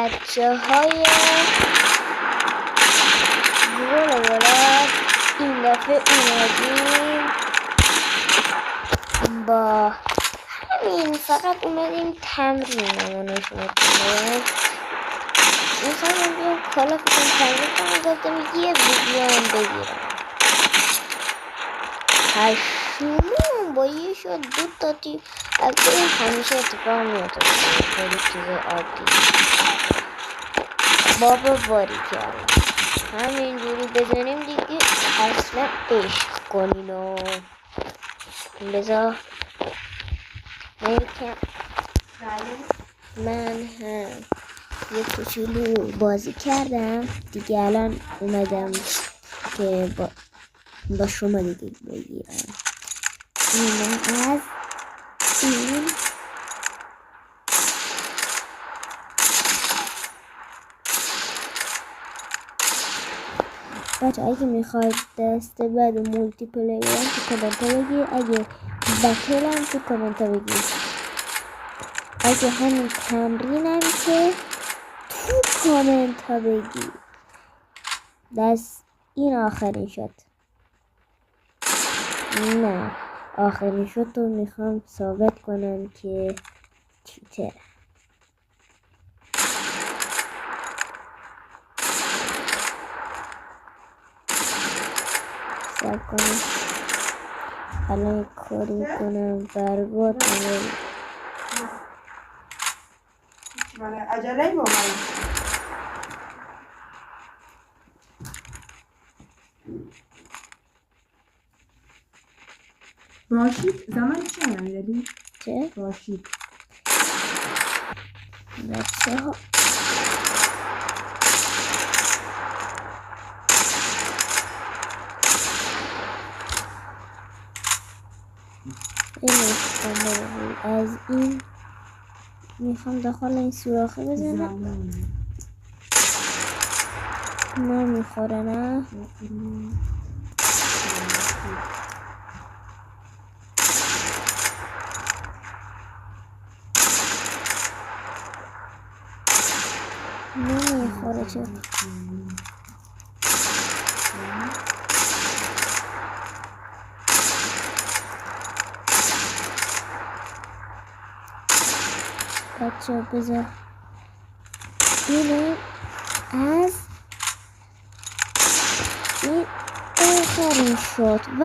بچه های گل این دفعه اومدیم با همین، فقط اومدیم تمرینمون رو شروع کنیم. میخوایم بیام کالا فکرم تمرین کنم، گفتم یه ویدیو هم بگیرم. هشومون با یه شد 2 تا تیم. البته همیشه اتفاق میفته، خیلی چیز عادی. بابا باری کردم همینجوری بزنیم دیگه اصلا عشق کنین و بذار من هم یه کوچولو بازی کردم دیگه. الان اومدم که با شما دیگه بگیرم. این از این بچه اگه میخواید دست بعد مولتی پلیر هم تو کامنت ها بگیر، اگه بتل هم تو کامنت ها بگیر، اگه همین تمرین هم که تو کامنت ها بگیر. دست این آخرین شد، نه آخرین شد رو میخوام ثابت کنم که چیته. سب کنم الان کاری کنم برگات عجله با من باشید. زمان چه نمیدادی؟ چه؟ باشید بچه ها از این میخوام داخل این سوراخه بزنم. نمیخوره نه. نمیخوره چه بچه بذار اینه از این آخرین شد.